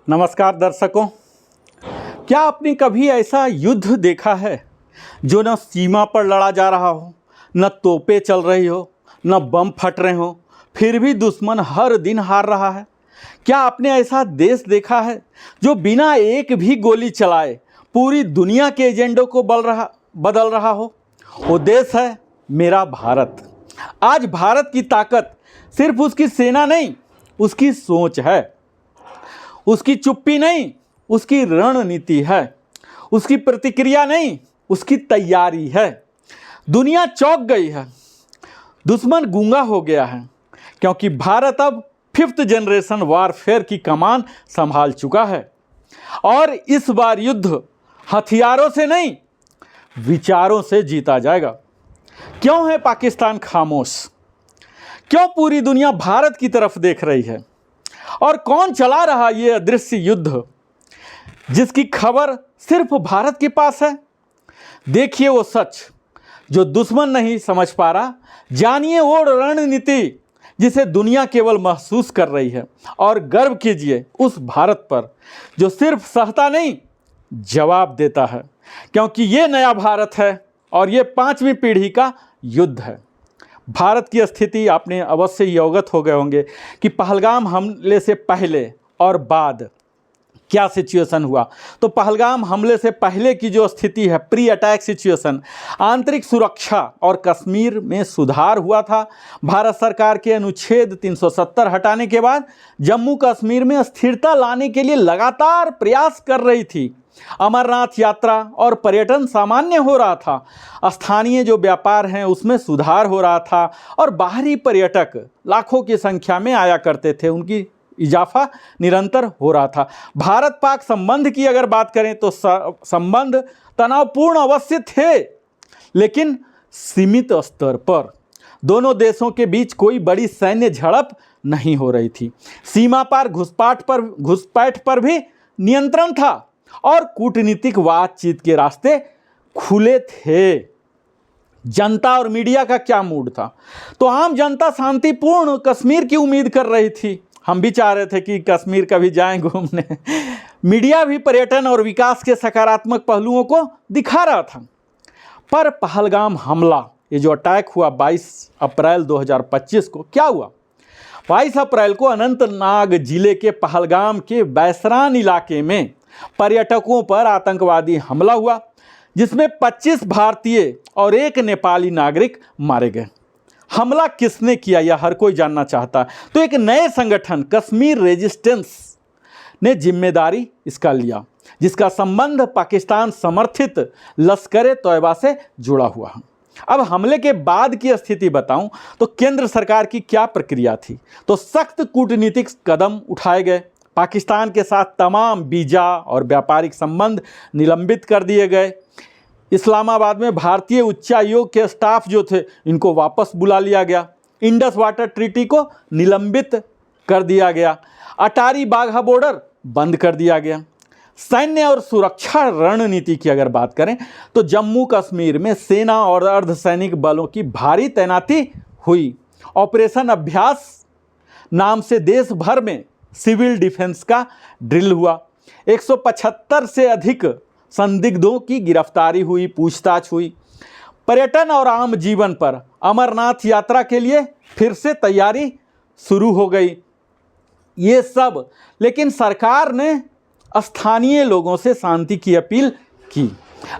नमस्कार दर्शकों। क्या आपने कभी ऐसा युद्ध देखा है जो न सीमा पर लड़ा जा रहा हो, न तोपें चल रही हो, न बम फट रहे हो, फिर भी दुश्मन हर दिन हार रहा है? क्या आपने ऐसा देश देखा है जो बिना एक भी गोली चलाए पूरी दुनिया के एजेंडों को बदल रहा हो? वो देश है मेरा भारत। आज भारत की ताकत सिर्फ उसकी सेना नहीं, उसकी सोच है। उसकी चुप्पी नहीं, उसकी रणनीति है। उसकी प्रतिक्रिया नहीं, उसकी तैयारी है। दुनिया चौंक गई है, दुश्मन गूंगा हो गया है, क्योंकि भारत अब 5th जनरेशन वारफेयर की कमान संभाल चुका है। और इस बार युद्ध हथियारों से नहीं, विचारों से जीता जाएगा। क्यों है पाकिस्तान खामोश? क्यों पूरी दुनिया भारत की तरफ देख रही है? और कौन चला रहा ये अदृश्य युद्ध जिसकी खबर सिर्फ भारत के पास है? देखिए वो सच जो दुश्मन नहीं समझ पा रहा, जानिए वो रणनीति जिसे दुनिया केवल महसूस कर रही है। और गर्व कीजिए उस भारत पर जो सिर्फ सहता नहीं, जवाब देता है, क्योंकि ये नया भारत है और ये 5वीं पीढ़ी का युद्ध है। भारत की स्थिति आपने अवश्य ही अवगत हो गए होंगे कि पहलगाम हमले से पहले और बाद क्या सिचुएशन हुआ। तो पहलगाम हमले से पहले की जो स्थिति है, प्री अटैक सिचुएशन, आंतरिक सुरक्षा और कश्मीर में सुधार हुआ था। भारत सरकार के अनुच्छेद 370 हटाने के बाद जम्मू कश्मीर में स्थिरता लाने के लिए लगातार प्रयास कर रही थी। अमरनाथ यात्रा और पर्यटन सामान्य हो रहा था। स्थानीय जो व्यापार हैं उसमें सुधार हो रहा था और बाहरी पर्यटक लाखों की संख्या में आया करते थे, उनकी इजाफा निरंतर हो रहा था। भारत पाक संबंध की अगर बात करें तो संबंध तनावपूर्ण अवश्य थे, लेकिन सीमित स्तर पर। दोनों देशों के बीच कोई बड़ी सैन्य झड़प नहीं हो रही थी। सीमा पार घुसपैठ पर भी नियंत्रण था और कूटनीतिक बातचीत के रास्ते खुले थे। जनता और मीडिया का क्या मूड था? तो आम जनता शांतिपूर्ण कश्मीर की उम्मीद कर रही थी। हम भी चाह रहे थे कि कश्मीर कभी जाएं घूमने। मीडिया भी पर्यटन और विकास के सकारात्मक पहलुओं को दिखा रहा था। पर पहलगाम हमला, ये जो अटैक हुआ 22 अप्रैल 2025 को, क्या हुआ? 22 अप्रैल को अनंतनाग जिले के पहलगाम के बैसरान इलाके में पर्यटकों पर आतंकवादी हमला हुआ, जिसमें 25 भारतीय और 1 नेपाली नागरिक मारे गए। हमला किसने किया यह हर कोई जानना चाहता। तो एक नए संगठन कश्मीर रेजिस्टेंस ने जिम्मेदारी इसका लिया, जिसका संबंध पाकिस्तान समर्थित लश्कर तैयबा से जुड़ा हुआ है। अब हमले के बाद की स्थिति बताऊं तो केंद्र सरकार की क्या प्रक्रिया थी। तो सख्त कूटनीतिक कदम उठाए गए। पाकिस्तान के साथ तमाम वीज़ा और व्यापारिक संबंध निलंबित कर दिए गए। इस्लामाबाद में भारतीय उच्चायोग के स्टाफ जो थे, इनको वापस बुला लिया गया। इंडस वाटर ट्रीटी को निलंबित कर दिया गया। अटारी बाघा बॉर्डर बंद कर दिया गया। सैन्य और सुरक्षा रणनीति की अगर बात करें तो जम्मू कश्मीर में सेना और अर्धसैनिक बलों की भारी तैनाती हुई। ऑपरेशन अभ्यास नाम से देश भर में सिविल डिफेंस का ड्रिल हुआ। 175 से अधिक संदिग्धों की गिरफ्तारी हुई, पूछताछ हुई। पर्यटन और आम जीवन पर अमरनाथ यात्रा के लिए फिर से तैयारी शुरू हो गई। ये सब, लेकिन सरकार ने स्थानीय लोगों से शांति की अपील की।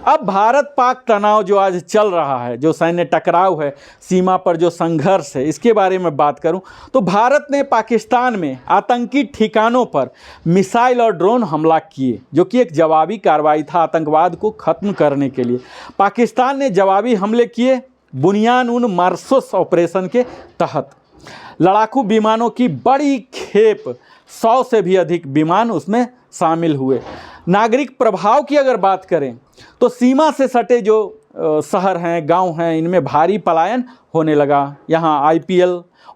अब भारत पाक तनाव जो आज चल रहा है, जो सैन्य टकराव है, सीमा पर जो संघर्ष है, इसके बारे में बात करूं तो भारत ने पाकिस्तान में आतंकी ठिकानों पर मिसाइल और ड्रोन हमला किए, जो कि एक जवाबी कार्रवाई था आतंकवाद को ख़त्म करने के लिए। पाकिस्तान ने जवाबी हमले किए बुनियान उन मार्सोस ऑपरेशन के तहत। लड़ाकू विमानों की बड़ी खेप, 100 से भी अधिक विमान उसमें शामिल हुए। नागरिक प्रभाव की अगर बात करें तो सीमा से सटे जो शहर हैं, गांव हैं, इनमें भारी पलायन होने लगा। यहाँ IPL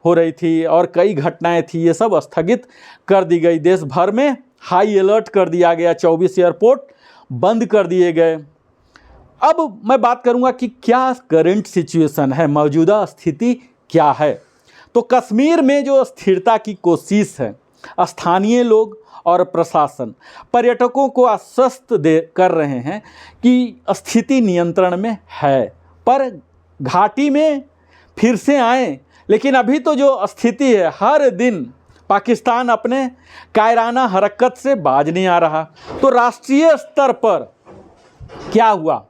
हो रही थी और कई घटनाएं थी, ये सब स्थगित कर दी गई। देश भर में हाई अलर्ट कर दिया गया। 24 एयरपोर्ट बंद कर दिए गए। अब मैं बात करूंगा कि क्या करंट सिचुएशन है, मौजूदा स्थिति क्या है। तो कश्मीर में जो स्थिरता की कोशिश है, स्थानीय लोग और प्रशासन पर्यटकों को आश्वस्त कर रहे हैं कि स्थिति नियंत्रण में है, पर घाटी में फिर से आए। लेकिन अभी तो जो स्थिति है, हर दिन पाकिस्तान अपने कायराना हरकत से बाज नहीं आ रहा। तो राष्ट्रीय स्तर पर क्या हुआ?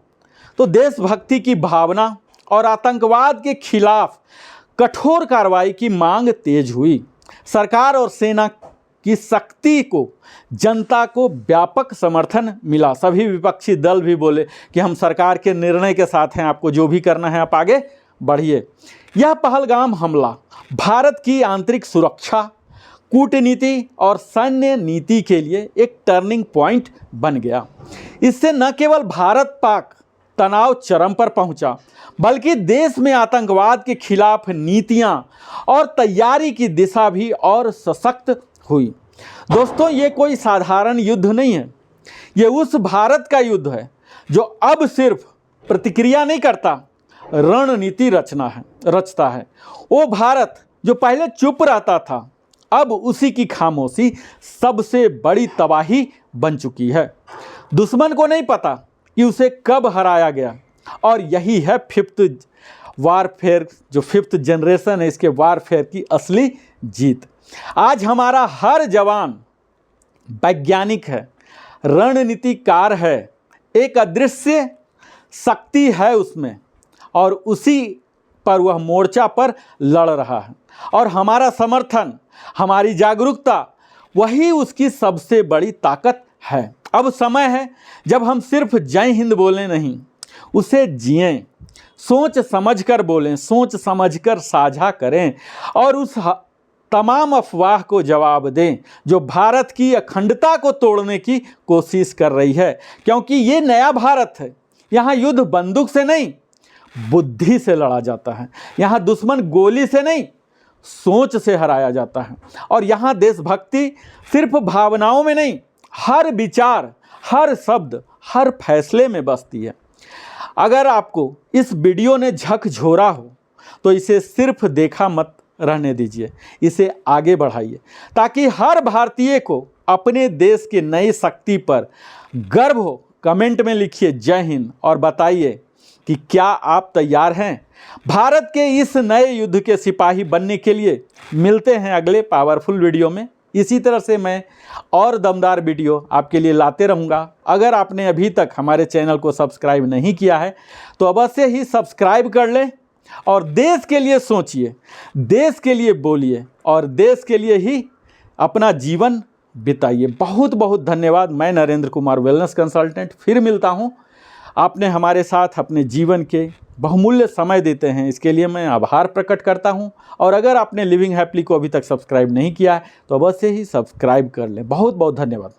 तो देशभक्ति की भावना और आतंकवाद के खिलाफ कठोर कार्रवाई की मांग तेज हुई। सरकार और सेना की सख्ती को जनता को व्यापक समर्थन मिला। सभी विपक्षी दल भी बोले कि हम सरकार के निर्णय के साथ हैं, आपको जो भी करना है आप आगे बढ़िए। यह पहलगाम हमला भारत की आंतरिक सुरक्षा, कूटनीति और सैन्य नीति के लिए एक टर्निंग पॉइंट बन गया। इससे न केवल भारत पाक तनाव चरम पर पहुंचा, बल्कि देश में आतंकवाद के खिलाफ नीतियां और तैयारी की दिशा भी और सशक्त हुई। दोस्तों, ये कोई साधारण युद्ध नहीं है, ये उस भारत का युद्ध है जो अब सिर्फ प्रतिक्रिया नहीं करता, रणनीति रचता है। वो भारत जो पहले चुप रहता था, अब उसी की खामोशी सबसे बड़ी तबाही बन चुकी है। दुश्मन को नहीं पता कि उसे कब हराया गया, और यही है फिफ्थ वारफेयर, जो फिफ्थ जनरेशन है, इसके वारफेयर की असली जीत। आज हमारा हर जवान वैज्ञानिक है, रणनीतिकार है, एक अदृश्य शक्ति है उसमें, और उसी पर वह मोर्चा पर लड़ रहा है। और हमारा समर्थन, हमारी जागरूकता, वही उसकी सबसे बड़ी ताकत है। अब समय है जब हम सिर्फ जय हिंद बोलें नहीं, उसे जिएं, सोच समझकर बोलें, सोच समझकर साझा करें, और उस तमाम अफवाह को जवाब दें जो भारत की अखंडता को तोड़ने की कोशिश कर रही है। क्योंकि ये नया भारत है, यहाँ युद्ध बंदूक से नहीं, बुद्धि से लड़ा जाता है। यहाँ दुश्मन गोली से नहीं, सोच से हराया जाता है। और यहाँ देशभक्ति सिर्फ भावनाओं में नहीं, हर विचार, हर शब्द, हर फैसले में बसती है। अगर आपको इस वीडियो ने झकझोरा हो तो इसे सिर्फ देखा मत रहने दीजिए, इसे आगे बढ़ाइए, ताकि हर भारतीय को अपने देश के नई शक्ति पर गर्व हो। कमेंट में लिखिए जय हिंद और बताइए कि क्या आप तैयार हैं भारत के इस नए युद्ध के सिपाही बनने के लिए। मिलते हैं अगले पावरफुल वीडियो में। इसी तरह से मैं और दमदार वीडियो आपके लिए लाते रहूँगा। अगर आपने अभी तक हमारे चैनल को सब्सक्राइब नहीं किया है तो अवश्य ही सब्सक्राइब कर लें, और देश के लिए सोचिए, देश के लिए बोलिए, और देश के लिए ही अपना जीवन बिताइए। बहुत बहुत धन्यवाद। मैं नरेंद्र कुमार, वेलनेस कंसल्टेंट, फिर मिलता हूँ। आपने हमारे साथ अपने जीवन के बहुमूल्य समय देते हैं, इसके लिए मैं आभार प्रकट करता हूं। और अगर आपने लिविंग हैप्पीली को अभी तक सब्सक्राइब नहीं किया है तो अवश्य ही सब्सक्राइब कर लें। बहुत बहुत धन्यवाद।